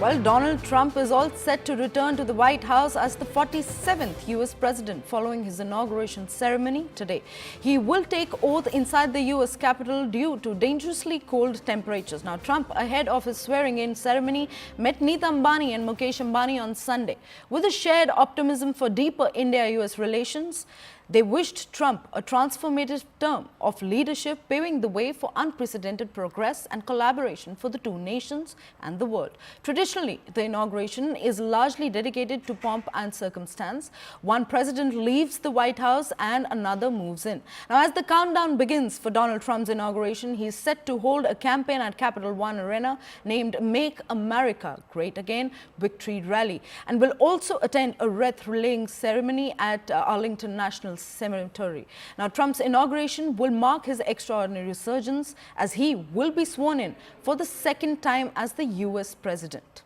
Well, Donald Trump is all set to return to the White House as the 47th U.S. president following his inauguration ceremony today. He will take oath inside the U.S. Capitol due to dangerously cold temperatures. Now, Trump, ahead of his swearing-in ceremony, met Neeta Ambani and Mukesh Ambani on Sunday. With a shared optimism for deeper India-U.S. relations, they wished Trump a transformative term of leadership, paving the way for unprecedented progress and collaboration for the two nations and the world. Traditionally, the inauguration is largely dedicated to pomp and circumstance. One president leaves the White House and another moves in. Now, as the countdown begins for Donald Trump's inauguration, he is set to hold a campaign at Capital One Arena named Make America Great Again Victory Rally, and will also attend a wreath-laying ceremony at Arlington National Cemetery. Now, Trump's inauguration will mark his extraordinary resurgence as he will be sworn in for the second time as the U.S. president.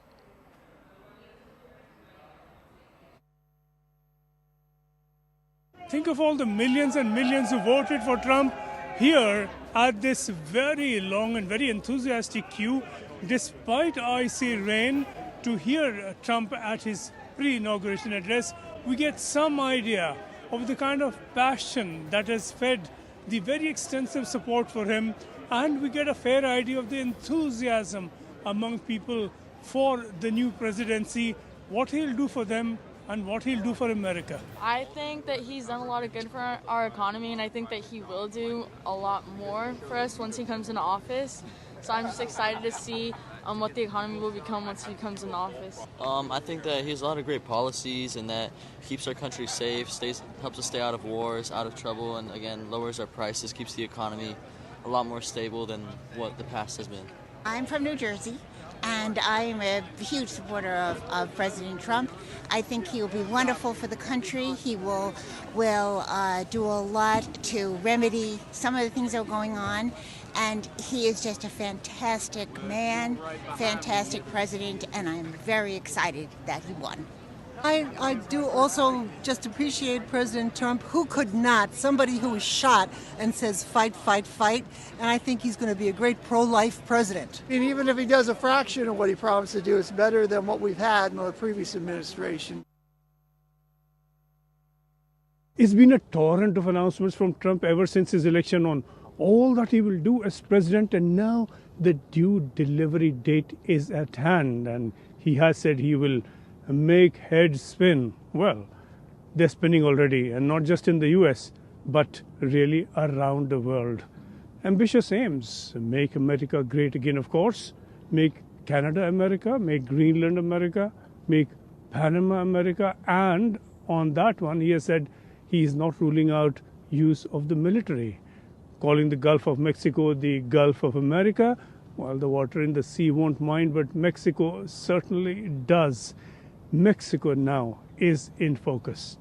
Think of all the millions and millions who voted for Trump here at this very long and very enthusiastic queue, despite icy rain, to hear Trump at his pre-inauguration address. We get some idea of the kind of passion that has fed the very extensive support for him, and we get a fair idea of the enthusiasm among people for the new presidency, what he'll do for them and what he'll do for America. I think that he's done a lot of good for our economy, and I think that he will do a lot more for us once he comes into office. So I'm just excited to see what the economy will become once he comes in office. I think that he has a lot of great policies and that keeps our country safe, helps us stay out of wars, out of trouble, and again, lowers our prices, keeps the economy a lot more stable than what the past has been. I'm from New Jersey, and I am a huge supporter of President Trump. I think he will be wonderful for the country. He will do a lot to remedy some of the things that are going on. And he is just a fantastic man, fantastic president, and I'm very excited that he won. I do also just appreciate President Trump, who could not, somebody who was shot and says fight, fight, fight, and I think he's going to be a great pro-life president. I mean, even if he does a fraction of what he promised to do, it's better than what we've had in the previous administration. It's been a torrent of announcements from Trump ever since his election on all that he will do as president, and now the due delivery date is at hand, and he has said he will make heads spin. Well, they're spinning already, and not just in the US, but really around the world. Ambitious aims: make America great again, of course, make Canada America, make Greenland America, make Panama America, and on that one he has said he is not ruling out use of the military, calling the Gulf of Mexico the Gulf of America. Well, the water in the sea won't mind, but Mexico certainly does. Mexico now is in focus.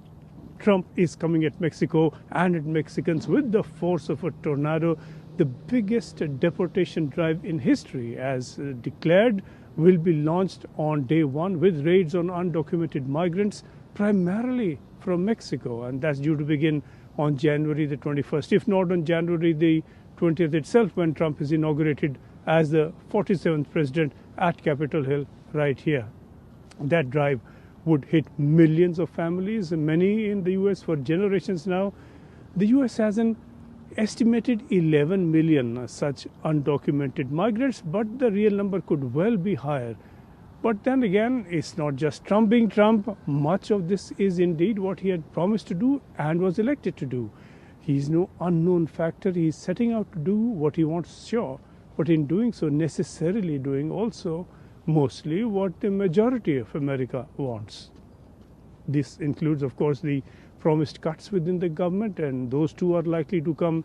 Trump is coming at Mexico and at Mexicans with the force of a tornado. The biggest deportation drive in history, as declared, will be launched on day one with raids on undocumented migrants, primarily from Mexico, and that's due to begin on January the 21st, if not on January the 20th itself, when Trump is inaugurated as the 47th president at Capitol Hill right here. That drive would hit millions of families, many in the U.S. for generations now. The U.S. has an estimated 11 million such undocumented migrants, but the real number could well be higher. But then again, it's not just Trump being Trump. Much of this is indeed what he had promised to do and was elected to do. He's no unknown factor. He's setting out to do what he wants, sure, but in doing so, necessarily doing also mostly what the majority of America wants. This includes, of course, the promised cuts within the government, and those two are likely to come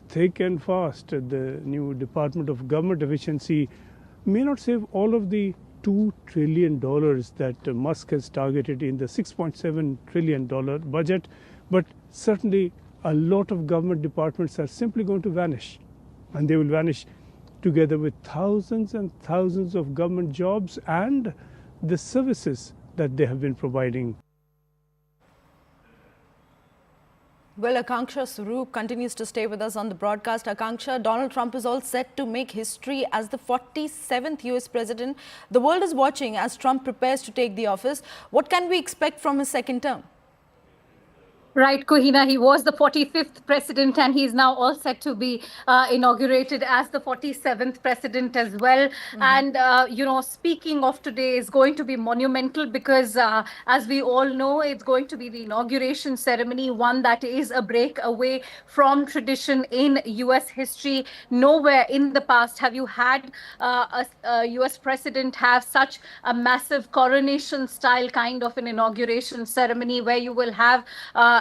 thick and fast. The new Department of Government Efficiency may not save all of the $2 trillion that Musk has targeted in the $6.7 trillion budget, but certainly a lot of government departments are simply going to vanish, and they will vanish together with thousands and thousands of government jobs and the services that they have been providing. Well, Akanksha Swaroop continues to stay with us on the broadcast. Akanksha, Donald Trump is all set to make history as the 47th US president. The world is watching as Trump prepares to take the office. What can we expect from his second term? Right, Kohina, he was the 45th president and he's now all set to be inaugurated as the 47th president as well. And, speaking of today is going to be monumental because as we all know, it's going to be the inauguration ceremony, one that is a break away from tradition in US history. Nowhere in the past have you had a US president have such a massive coronation style kind of an inauguration ceremony where you will have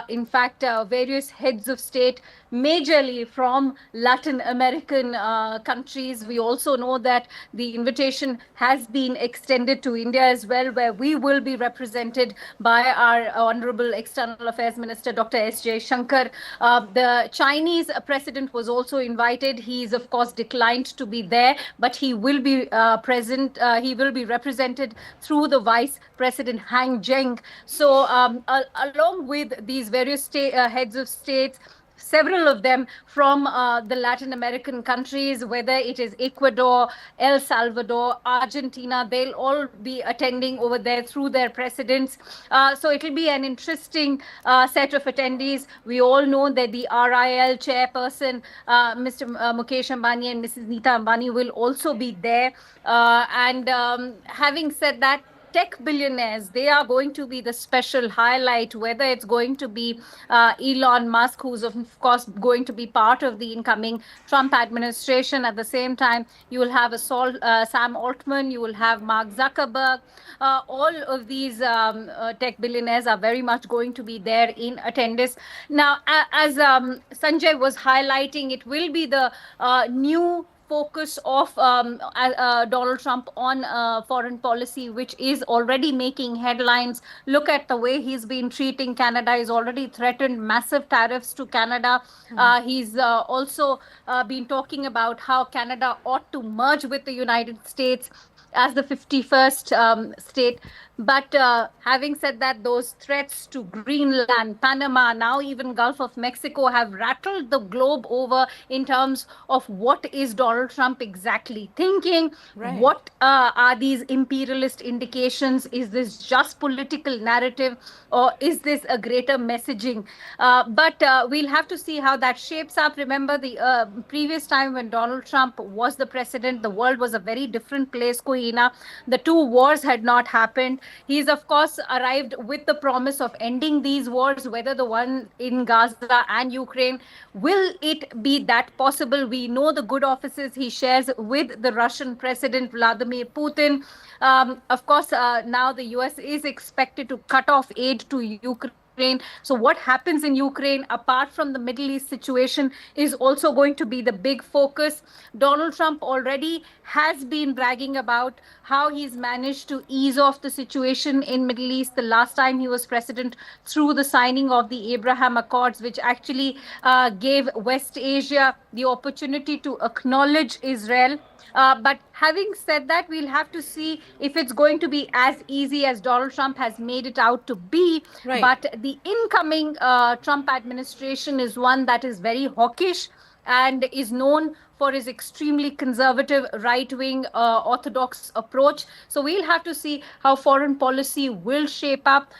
in fact, various heads of state, majorly from Latin American countries. We also know that the invitation has been extended to India as well, where we will be represented by our Honorable External Affairs Minister, Dr. S. Jaishankar. The Chinese president was also invited. He's, of course, declined to be there, but he will be present. He will be represented through the Vice President Hang Zheng. So along with these various heads of states, several of them from the Latin American countries, whether it is Ecuador, El Salvador, Argentina, they'll all be attending over there through their presidents. So it'll be an interesting set of attendees. We all know that the RIL chairperson, Mr. Mukesh Ambani and Mrs. Neeta Ambani will also be there. Having said that, tech billionaires, they are going to be the special highlight, whether it's going to be Elon Musk, who's of course going to be part of the incoming Trump administration. At the same time, you will have Sam Altman, you will have Mark Zuckerberg. All of these tech billionaires are very much going to be there in attendance. Now, as Sanjay was highlighting, it will be the new focus of Donald Trump on foreign policy, which is already making headlines. Look at the way he's been treating Canada. He's already threatened massive tariffs to Canada. He's also been talking about how Canada ought to merge with the United States as the 51st state. But having said that, those threats to Greenland, Panama, now even Gulf of Mexico have rattled the globe over in terms of what is Donald Trump exactly thinking? Right. What are these imperialist indications? Is this just political narrative or is this a greater messaging? But we'll have to see how that shapes up. Remember the previous time when Donald Trump was the president, the world was a very different place, Kohina. The two wars had not happened. He's, of course, arrived with the promise of ending these wars, whether the one in Gaza and Ukraine. Will it be that possible? We know the good offices he shares with the Russian President Vladimir Putin. Of course, now the US is expected to cut off aid to Ukraine. So what happens in Ukraine, apart from the Middle East situation, is also going to be the big focus. Donald Trump already has been bragging about how he's managed to ease off the situation in Middle East the last time he was president through the signing of the Abraham Accords, which actually gave West Asia the opportunity to acknowledge Israel. But having said that, we'll have to see if it's going to be as easy as Donald Trump has made it out to be. Right. But the incoming Trump administration is one that is very hawkish and is known for his extremely conservative right-wing orthodox approach. So we'll have to see how foreign policy will shape up.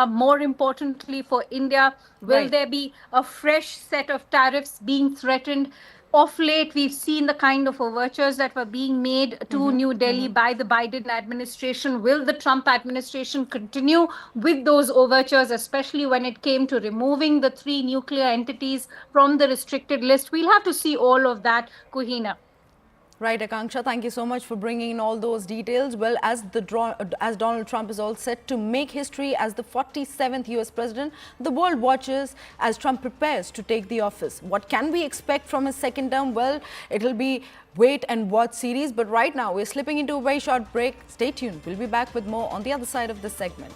More importantly for India, will Right. there be a fresh set of tariffs being threatened? Of late, we've seen the kind of overtures that were being made to New Delhi by the Biden administration. Will the Trump administration continue with those overtures, especially when it came to removing the 3 nuclear entities from the restricted list? We'll have to see all of that, Kohina. Right, Akanksha, thank you so much for bringing in all those details. Well, as Donald Trump is all set to make history as the 47th US president, the world watches as Trump prepares to take the office. What can we expect from his second term? Well, it'll be wait and watch series. But right now, we're slipping into a very short break. Stay tuned. We'll be back with more on the other side of this segment.